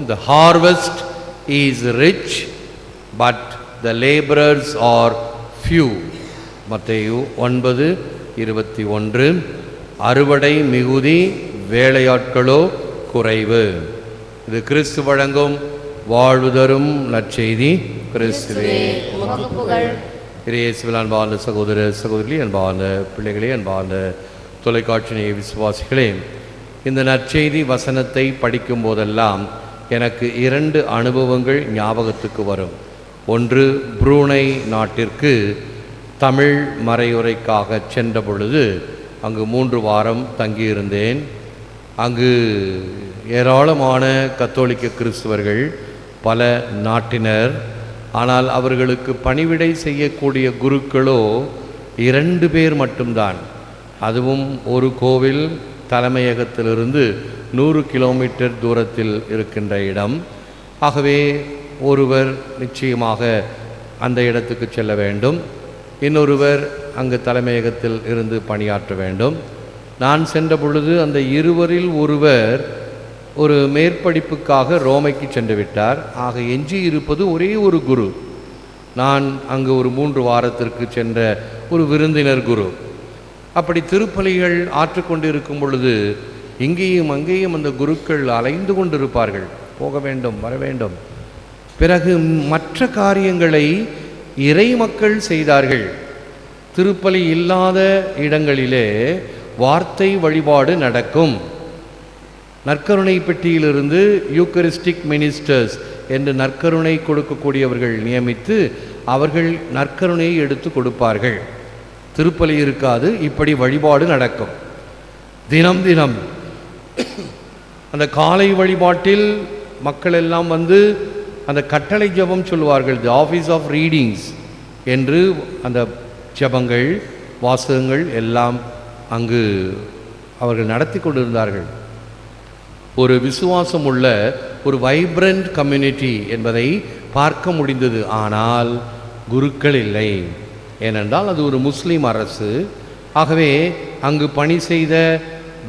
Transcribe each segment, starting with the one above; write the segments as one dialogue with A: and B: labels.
A: the harvest is rich, but the laborers are few. மத்தேயு 9:21. அறுவடை மிகுதி, வேலையாட்களோ குறைவு. இது கிறிஸ்து வழங்கும் வாழ்வு தரும் நற்செய்தி. கிறிஸ்துவே உமக்கு புகழ். இயேசுவில் அன்பார்ந்த சகோதர சகோதரிகளே, அன்பார்ந்த பிள்ளைகளே, அன்பார்ந்த தொலைக்காட்சி விசுவாசிகளே, இந்த நற்செய்தி வசனத்தை படிக்கும் போதெல்லாம் எனக்கு 2 அனுபவங்கள் ஞாபகத்துக்கு வரும். ஒன்று, புரூனை நாட்டிற்கு தமிழ் மறையுரைக்காக சென்ற பொழுது அங்கு 3 வாரம் தங்கியிருந்தேன். அங்கு ஏராளமான கத்தோலிக்க கிறிஸ்துவர்கள், பல நாட்டினர். ஆனால் அவர்களுக்கு பணிவிடை செய்யக்கூடிய குருக்களோ 2 பேர் மட்டும்தான். அதுவும் ஒரு கோவில் தலைமையகத்திலிருந்து 100 கிலோமீட்டர் தூரத்தில் இருக்கின்ற இடம். ஆகவே ஒருவர் நிச்சயமாக அந்த இடத்துக்கு செல்ல வேண்டும், இன்னொருவர் அங்கு தலைமையகத்தில் இருந்து பணியாற்ற வேண்டும். நான் சென்ற பொழுது அந்த இருவரில் ஒருவர் ஒரு மேற்படிப்புக்காக ரோமைக்கு சென்று விட்டார். ஆக எஞ்சி இருப்பது ஒரே ஒரு குரு. நான் அங்கு ஒரு 3 வாரத்திற்கு சென்ற ஒரு விருந்தினர் குரு. அப்படி திருப்பலிகள் ஆற்றிக்கொண்டு இருக்கும் பொழுது இங்கேயும் அங்கேயும் அந்த குருக்கள் அலைந்து கொண்டிருப்பார்கள். போக வேண்டும், வர வேண்டும். பிறகு மற்ற காரியங்களை இறை மக்கள் செய்தார்கள். திருப்பலி இல்லாத இடங்களிலே வார்த்தை வழிபாடு நடக்கும். நற்கருணை பெட்டியிலிருந்து யூக்கரிஸ்டிக் மினிஸ்டர்ஸ் என்று நற்கருணை கொடுக்கக்கூடியவர்கள் நியமித்து அவர்கள் நற்கருணையை எடுத்து கொடுப்பார்கள். திருப்பலி இருக்காது, இப்படி வழிபாடு நடக்கும். தினம் தினம் அந்த காலை வழிபாட்டில் மக்கள் எல்லாம் வந்து அந்த கட்டளை ஜெபம் சொல்லுவார்கள், தி ஆஃபீஸ் ஆஃப் ரீடிங்ஸ் என்று. அந்த ஜெபங்கள், வாசகங்கள் எல்லாம் அங்கு அவர்கள் நடத்தி கொண்டிருந்தார்கள். ஒரு விசுவாசம் உள்ள ஒரு வைப்ரண்ட் கம்யூனிட்டி என்பதை பார்க்க முடிந்தது. ஆனால் குருக்கள் இல்லை. ஏனென்றால் அது ஒரு முஸ்லீம் அரசு. ஆகவே அங்கு பணி செய்த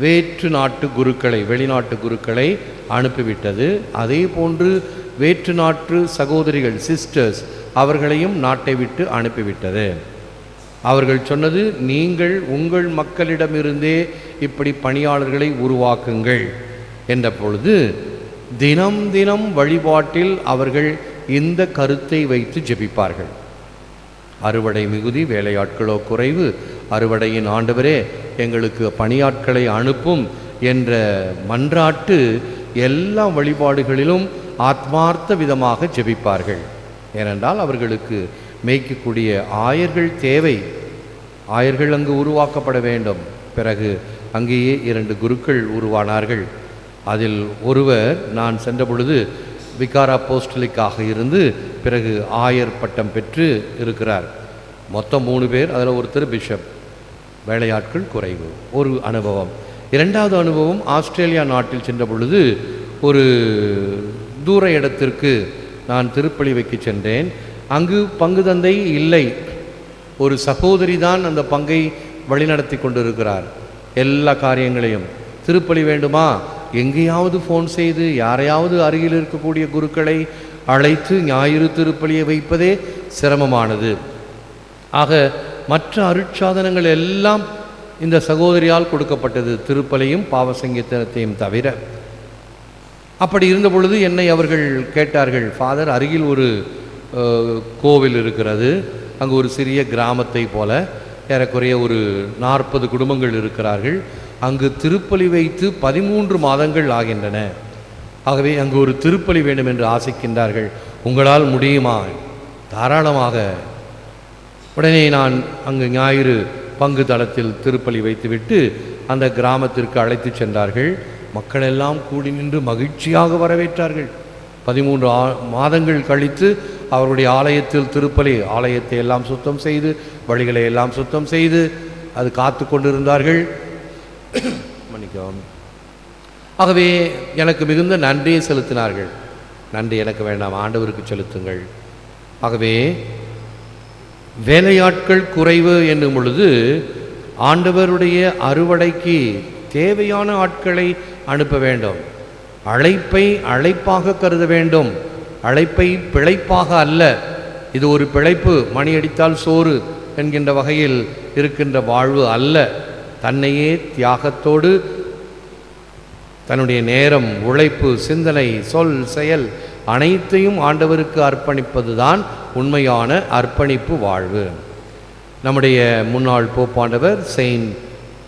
A: வேற்று நாட்டு குருக்களை, வெளிநாட்டு குருக்களை அனுப்பிவிட்டது. அதே போன்று வேற்று நாட்டு சகோதரிகள், சிஸ்டர்ஸ், அவர்களையும் நாட்டை விட்டு அனுப்பிவிட்டது. அவர்கள் சொன்னது, நீங்கள் உங்கள் மக்களிடமிருந்தே இப்படி பணியாளர்களை உருவாக்குங்கள் என்ற பொழுது தினம் தினம் வழிபாட்டில் அவர்கள் இந்த கருத்தை வைத்து ஜெபிப்பார்கள். அறுவடை மிகுதி, வேலையாட்களோ குறைவு. அறுவடையின் ஆண்டவரே, எங்களுக்கு பணியாட்களை அனுப்பும் என்ற மன்றாட்டு எல்லா வழிபாடுகளிலும் ஆத்மார்த்த விதமாக ஜெபிப்பார்கள். ஏனென்றால் அவர்களுக்கு மேய்க்கக்கூடிய ஆயர்கள் தேவை. ஆயர்கள் அங்கு உருவாக்கப்பட வேண்டும். பிறகு அங்கேயே 2 குருக்கள் உருவானார்கள். அதில் ஒருவர் நான் சென்ற பொழுது விகார் அப்போஸ்டலிக்காக இருந்து பிறகு ஆயர் பட்டம் பெற்று இருக்கிறார். மொத்தம் 3 பேர். அதில் ஒருத்தர் பிஷப். வேலையாட்கள் குறைவு. ஒரு அனுபவம். 2வது அனுபவம், ஆஸ்திரேலியா நாட்டில் சென்ற பொழுது ஒரு தூர இடத்திற்கு நான் திருப்பலி வைக்க சென்றேன். அங்கு பங்கு தந்தை இல்லை. ஒரு சகோதரி தான் அந்த பங்கை வழிநடத்தி கொண்டிருக்கிறார். எல்லா காரியங்களையும். திருப்பலி வேண்டுமா, எங்கேயாவது ஃபோன் செய்து யாரையாவது அருகில் இருக்கக்கூடிய குருக்களை அழைத்து ஞாயிறு திருப்பலியை வைப்பதே சிரமமானது. ஆக மற்ற அருட்சாதனங்கள் எல்லாம் இந்த சகோதரியால் கொடுக்கப்பட்டது, திருப்பலியும் பாவசங்கீர்த்தனத்தையும் தவிர. அப்படி இருந்த பொழுது என்னை அவர்கள் கேட்டார்கள், ஃபாதர், அருகில் ஒரு கோவில் இருக்கிறது, அங்கு ஒரு சிறிய கிராமத்தை போல ஏறக்குறைய ஒரு 40 குடும்பங்கள் இருக்கிறார்கள். அங்கு திருப்பலி வைத்து 13 மாதங்கள் ஆகின்றன. ஆகவே அங்கு ஒரு திருப்பலி வேண்டும் என்று ஆசைக்கின்றார்கள். உங்களால் முடியுமா? தாராளமாக. உடனே நான் அங்கு ஞாயிறு பங்கு தளத்தில் திருப்பலி வைத்துவிட்டு அந்த கிராமத்திற்கு அழைத்து சென்றார்கள். மக்கள் எல்லாம் கூடி நின்று மகிழ்ச்சியாக வரவேற்றார்கள். 13 மாதங்கள் கழித்து அவருடைய ஆலயத்தில் திருப்பலி, ஆலயத்தை எல்லாம் சுத்தம் செய்து, வழிகளை எல்லாம் சுத்தம் செய்து அது காத்து கொண்டிருந்தார்கள். மன்னிக்கவும். ஆகவே எனக்கு மிகுந்த நன்றியை செலுத்தினார்கள். நன்றி எனக்கு வேண்டாம், ஆண்டவருக்கு செலுத்துங்கள். ஆகவே வேலையாட்கள் குறைவு என்னும் பொழுது ஆண்டவருடைய அறுவடைக்கு தேவையான ஆட்களை அனுப்ப வேண்டும். அழைப்பை அழைப்பாக கருத வேண்டும், அழைப்பை பிழைப்பாக அல்ல. இது ஒரு பிழைப்பு, மணி அடித்தால் சோறு என்கின்ற வகையில் இருக்கின்ற வாழ்வு அல்ல. தன்னையே தியாகத்தோடு தன்னுடைய நேரம், உழைப்பு, சிந்தனை, சொல், செயல் அனைத்தையும் ஆண்டவருக்கு அர்ப்பணிப்பது தான் உண்மையான அர்ப்பணிப்பு வாழ்வு. நம்முடைய முன்னாள் போப்பாண்டவர் saint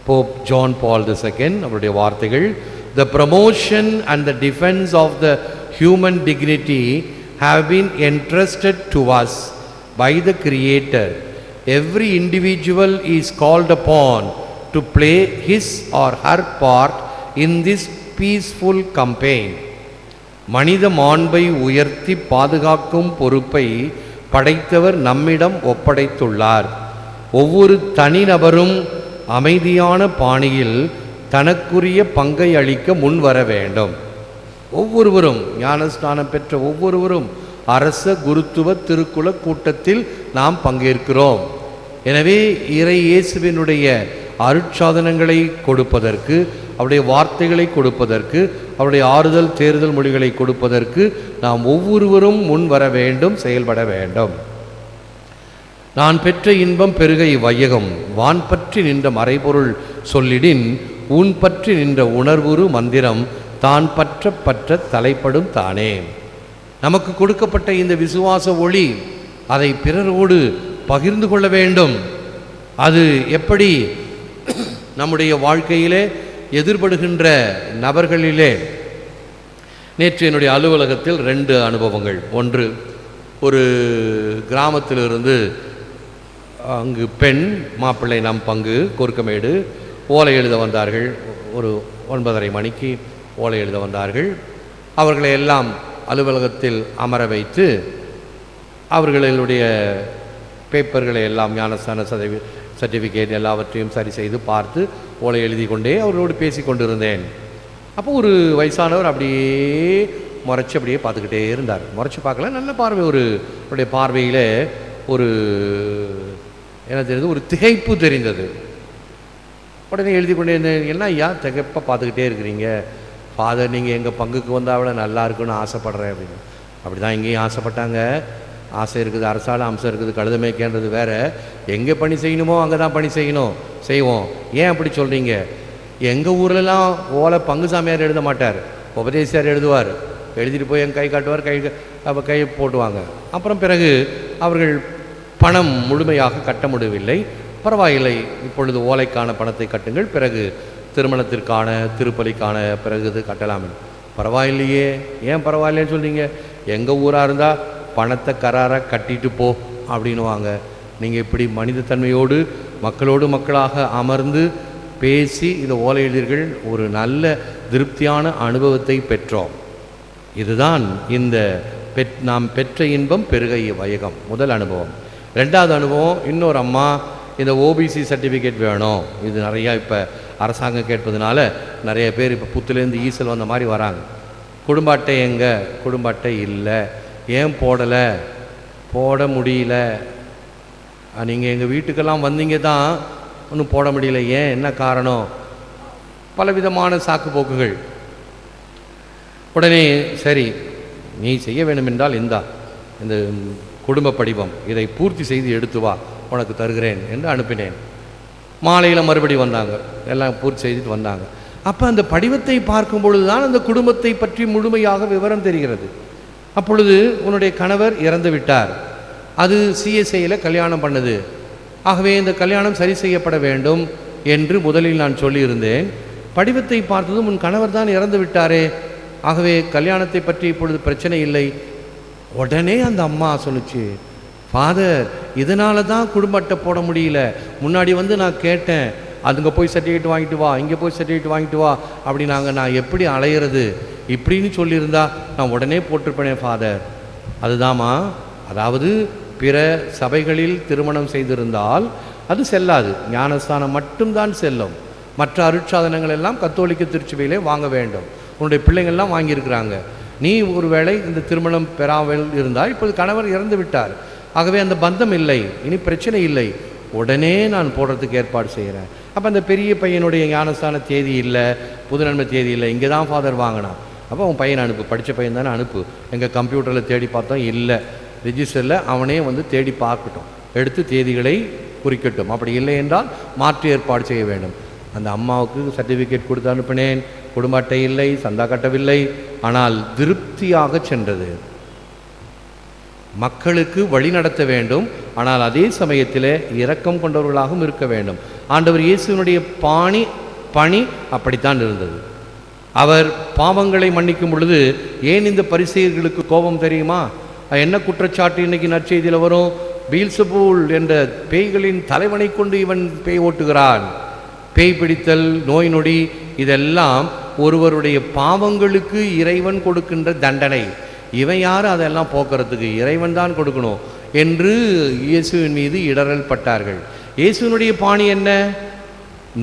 A: Pope John Paul II அவருடைய வார்த்தைகள், The promotion and the defense of the human dignity have been entrusted to us by the Creator. Every individual is called upon to play his or her part in this peaceful campaign. மனித மாண்பை உயர்த்தி பாதுகாக்கும் பொறுப்பை படைத்தவர் நம்மிடம் ஒப்படைத்துள்ளார். ஒவ்வொரு தனிநபரும் அமைதியான பாணியில் தனக்குரிய பங்கை அளிக்க முன்வர வேண்டும். ஒவ்வொருவரும், ஞானஸ்நானம் பெற்ற ஒவ்வொருவரும் அரச குருத்துவ திருக்குல கூட்டத்தில் நாம் பங்கேற்கிறோம். எனவே இறை இயேசுவினுடைய அருட்சாதனங்களை கொடுப்பதற்கு, அவருடைய வார்த்தைகளை கொடுப்பதற்கு, அவருடைய ஆறுதல் தேறுதல் மொழிகளை கொடுப்பதற்கு நாம் ஒவ்வொருவரும் முன் வர வேண்டும், செயல்பட வேண்டும். நான் பெற்ற இன்பம் பெருக இவ்வையகம், வான் பற்றி நின்ற மறைபொருள் சொல்லிடின் ஊன் பற்றி நின்ற உணர்வுறு மந்திரம் தான் பற்ற பற்ற தலைப்படும் தானே. நமக்கு கொடுக்கப்பட்ட இந்த விசுவாச ஒளி, அதை பிறரோடு பகிர்ந்து கொள்ள வேண்டும். அது எப்படி நம்முடைய வாழ்க்கையிலே எதிர்படுகின்ற நபர்களிலே, நேற்று என்னுடைய அலுவலகத்தில் 2 அனுபவங்கள். ஒன்று, ஒரு கிராமத்திலிருந்து அங்கு பெண் மாப்பிள்ளை நம் பங்கு கோர்க்கமேடு ஓலை எழுத வந்தார்கள். ஒரு 9:30 மணிக்கு ஓலை எழுத வந்தார்கள். அவர்களை எல்லாம் அலுவலகத்தில் அமர வைத்து அவர்களுடைய பேப்பர்களை எல்லாம், ஞானஸ்தான சர்டிஃபிகேட் எல்லாவற்றையும் சரி செய்து பார்த்து ஓலை எழுதி கொண்டே அவர்களோடு பேசி கொண்டிருந்தேன். அப்போ ஒரு வயசானவர் அப்படியே முறைச்சி அப்படியே பார்த்துக்கிட்டே இருந்தார். முறைச்சி பார்க்கல, நல்ல பார்வை. அவருடைய பார்வையில் ஒரு என்ன தெரியுது, ஒரு திகைப்பு தெரிந்தது. உடனே எழுதி கொண்டே இருந்தேன். என்ன ஐயா திகைப்பாக பார்த்துக்கிட்டே இருக்கிறீங்க? ஃபாதர், நீங்கள் எங்கள் பங்குக்கு வந்தால் அவ்வளோ நல்லா இருக்குன்னு ஆசைப்பட்றேன் அப்படின்னு. அப்படி தான் இங்கேயும் ஆசைப்பட்டாங்க. ஆசை இருக்குது, அரசால அம்சம் இருக்குது, கழுதமேக்கேன்றது வேறு. எங்கே பணி செய்யணுமோ அங்கே தான் பணி செய்வோம். ஏன் அப்படி சொல்கிறீங்க? எங்கள் ஊர்லலாம் ஓலை பங்கு சாமியார் எழுத மாட்டார், உபதேசியார் எழுதுவார். எழுதிட்டு போய் எங்கள் கை காட்டுவார், கை போட்டுவாங்க. அப்புறம் பிறகு அவர்கள் பணம் முழுமையாக கட்ட முடியவில்லை. பரவாயில்லை, இப்பொழுது ஓலைக்கான பணத்தை கட்டுங்கள், பிறகு திருமணத்திற்கான திருப்பலிக்கான பிறகு இது கட்டலாம். பரவாயில்லையே, ஏன் பரவாயில்லைன்னு சொல்கிறீங்க? எங்கள் ஊராக இருந்தால் பணத்தை கராராக கட்டிட்டு போ அப்படின்னுவாங்க. நீங்கள் இப்படி மனிதத்தன்மையோடு மக்களோடு மக்களாக அமர்ந்து பேசி இந்த ஓலை எழுதியர்கள் ஒரு நல்ல திருப்தியான அனுபவத்தை பெற்றோம். இதுதான் இந்த நாம் பெற்ற இன்பம் பெருக வையகம் முதல் அனுபவம். 2வது அனுபவம், இன்னொரு அம்மா இந்த ஓபிசி சர்டிஃபிகேட் வேணும். இது நிறையா இப்போ அரசாங்கம் கேட்பதுனால நிறைய பேர் இப்போ புத்துலேருந்து ஈசல் வந்த மாதிரி வராங்க. குடும்ப அட்டை எங்கே? குடும்ப அட்டை இல்லை. ஏன் போடலை? போட முடியல. நீங்கள் எங்கள் வீட்டுக்கெல்லாம் வந்தீங்க தான், ஒன்றும் போட முடியல. ஏன், என்ன காரணம்? பலவிதமான சாக்கு போக்குகள். உடனே சரி, நீ செய்ய வேண்டும் என்றால் இந்த குடும்ப படிவம், இதை பூர்த்தி செய்து எடுத்து வா, உனக்கு தருகிறேன் என்று அனுப்பினேன். மாலையில் மறுபடி வந்தாங்க, எல்லாம் பூர்த்தி செய்துட்டு வந்தாங்க. அப்போ அந்த படிவத்தை பார்க்கும் பொழுது தான் அந்த குடும்பத்தை பற்றி முழுமையாக விவரம் தெரிகிறது. அப்பொழுது உன்னுடைய கணவர் இறந்து விட்டார், அது சிஎஸ்ஐயில் கல்யாணம் பண்ணது, ஆகவே இந்த கல்யாணம் சரி செய்யப்பட வேண்டும் என்று முதலில் நான் சொல்லியிருந்தேன். படிவத்தை பார்த்ததும் உன் கணவர் தான் இறந்து விட்டாரே, ஆகவே கல்யாணத்தை பற்றி இப்பொழுது பிரச்சனை இல்லை. உடனே அந்த அம்மா சொன்னிச்சு, ஃபாதர், இதனால தான் குடும்ப அட்டை போட முடியல. முன்னாடி வந்து நான் கேட்டேன், அதுங்க போய் சர்டிஃபிகேட் வாங்கிட்டு வா, இங்கே போய் சர்டிஃபிகேட் வாங்கிட்டு வா அப்படின்னாங்க. நான் எப்படி அலையிறது? இப்படின்னு சொல்லியிருந்தா நான் உடனே போட்டிருப்பேனே ஃபாதர். அதுதாம்மா, அதாவது பிற சபைகளில் திருமணம் செய்திருந்தால் அது செல்லாது, ஞானஸ்தானம் மட்டும்தான் செல்லும். மற்ற அருட்சாதனங்கள் எல்லாம் கத்தோலிக்க திருச்சபையிலே வாங்க வேண்டும். உன்னுடைய பிள்ளைங்கள்லாம் வாங்கியிருக்கிறாங்க. நீ ஒருவேளை இந்த திருமணம் பெறாமல் இருந்தால், இப்போது கணவர் இறந்து விட்டார், ஆகவே அந்த பந்தம் இல்லை, இனி பிரச்சனை இல்லை, உடனே நான் போடுறதுக்கு ஏற்பாடு செய்கிறேன். அப்போ அந்த பெரிய பையனுடைய ஞானஸ்தான தேதி இல்லை, புது நன்மை தேதி இல்லை, இங்கே தான் ஃபாதர் வாங்கினான். அப்போ அவன் பையனை அனுப்பு, படித்த பையன் தானே அனுப்பு. எங்கள் கம்ப்யூட்டரில் தேடி பார்த்தோம், இல்லை. ரிஜிஸ்டரில் அவனே வந்து தேடி பார்க்கட்டும், எடுத்து தேதிகளை குறிக்கட்டும். அப்படி இல்லை என்றால் மாற்று ஏற்பாடு செய்ய வேண்டும். அந்த அம்மாவுக்கு சர்டிஃபிகேட் கொடுத்து அனுப்பினேன், குடும்ப அட்டை இல்லை, சந்தா கட்டவில்லை, ஆனால் திருப்தியாக சென்றது. மக்களுக்கு வழி நடத்த வேண்டும், ஆனால் அதே சமயத்தில் இரக்கம் கொண்டவர்களாகவும் இருக்க வேண்டும். ஆண்டவர் இயேசுவினுடைய பணி அப்படித்தான் இருந்தது. அவர் பாவங்களை மன்னிக்கும் பொழுது ஏன் இந்த பரிசேயர்களுக்கு கோபம் தெரியுமா? என்ன குற்றச்சாட்டு இன்னைக்கு நற்செய்தியில் வரும்? பீல்சபூல் என்ற பேய்களின் தலைவனை கொண்டு இவன் பேய் ஓட்டுகிறான். பேய் பிடித்தல், நோய் நொடி, இதெல்லாம் ஒருவருடைய பாவங்களுக்கு இறைவன் கொடுக்கின்ற தண்டனை. இவன் யார் அதெல்லாம் போக்குறதுக்கு? இறைவன் தான் கொடுக்கணும் என்று இயேசுவின் மீது இடரல் பட்டார்கள். இயேசுவினுடைய பாணி என்ன?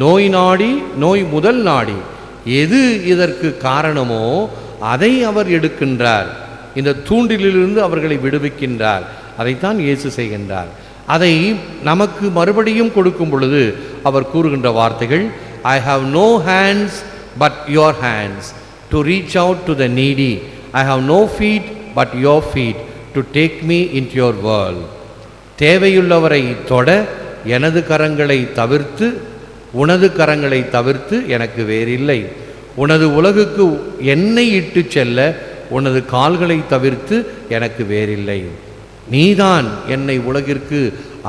A: நோய் நாடி, நோய் முதல் நாடி, எது இதற்கு காரணமோ அதை அவர் எடுக்கின்றார். இந்த தூண்டிலிருந்து அவர்களை விடுவிக்கின்றார். அதைத்தான் இயேசு செய்கின்றார். அதை நமக்கு மறுபடியும் கொடுக்கும் பொழுது அவர் கூறுகின்ற வார்த்தைகள், I have no hands but your hands to reach out to the needy. I have no feet but your feet to take me in your world. தேவையுள்ளவரை தொட எனது கரங்களை தவிர்த்து, உனது கரங்களை தவிர்த்து எனக்கு வேறில்லை. உனது உலகுக்கு என்னை இட்டு செல்ல உனது கால்களை தவிர்த்து எனக்கு வேறில்லை. நீதான் என்னை உலகிற்கு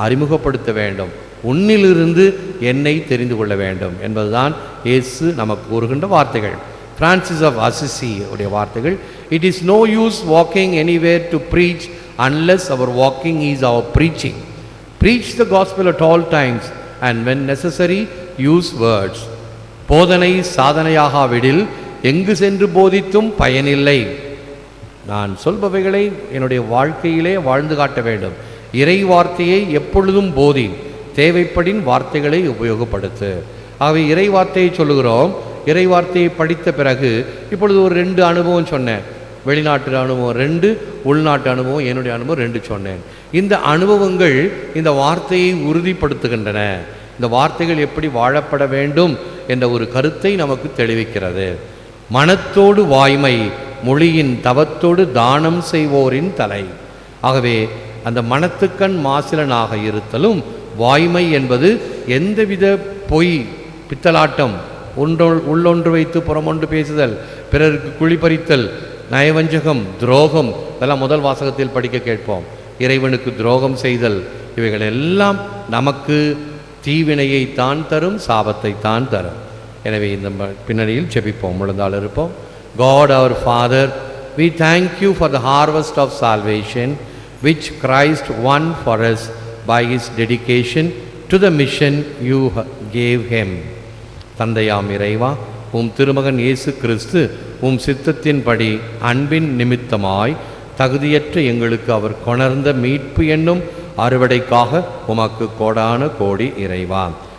A: அறிமுகப்படுத்த வேண்டும், உன்னிலிருந்து என்னை தெரிந்து கொள்ள வேண்டும் என்பதுதான் இயேசு நமக்கு கூறுகின்ற வார்த்தைகள். பிரான்சிஸ் ஆஃப் அசிசி உடைய வார்த்தைகள், it is no use walking anywhere to preach unless our walking is our preaching. Preach the gospel at all times and when necessary use words. போதனை சாதனையாகாவிடில் எங்கு சென்று போதித்தும் பயனில்லை. நான் சொல்பவைகளை என்னுடைய வாழ்க்கையிலே வாழ்ந்து காட்ட வேண்டும். இறை வார்த்தையை எப்பொழுதும் போதி, தேவைப்படின் வார்த்தைகளை உபயோகப்படுத்து. ஆகவே இறை வார்த்தையை சொல்லுகிறோம். இறை வார்த்தையை படித்த பிறகு இப்பொழுது ஒரு 2 அனுபவம் சொன்னேன். வெளிநாட்டு அனுபவம் 2, உள்நாட்டு அனுபவம், என்னுடைய அனுபவம் 2 சொன்னேன். இந்த அனுபவங்கள் இந்த வார்த்தையை உறுதிப்படுத்துகின்றன. இந்த வார்த்தைகள் எப்படி வாழப்பட வேண்டும் என்ற ஒரு கருத்தை நமக்கு தெளிவிக்கிறது. மனத்தோடு வாய்மை, மொழியின் தவத்தோடு தானம் செய்வோரின் தலை. ஆகவே அந்த மனத்துக்கண் மாசிலனாக இருத்தலும், வாய்மை என்பது எந்தவித பொய், பித்தலாட்டம், உள்ளொன்று வைத்து புறமொன்று பேசுதல், பிறருக்கு குழிப்பறித்தல், நயவஞ்சகம், துரோகம், இதெல்லாம் முதல் வாசகத்தில் படிக்க கேட்போம். இறைவனுக்கு துரோகம் செய்தல், இவைகள் எல்லாம் நமக்கு தீவினையை தான் தரும், சாபத்தை தான் தரும். எனவே இந்த பின்னணியில் செபிப்போம், முழந்தால் இருப்போம். God our Father, we thank you for the harvest of salvation which Christ won for us by his dedication to the mission you gave him. தந்தையாம் இறைவா, உம் திருமகன் இயேசு கிறிஸ்து உம் சித்தத்தின்படி அன்பின் நிமித்தமாய் தகுதியற்ற எங்களுக்கு அவர் கொணர்ந்த மீட்பு என்னும் அறுவடைக்காக உமக்கு கோடான கோடி இறைவா.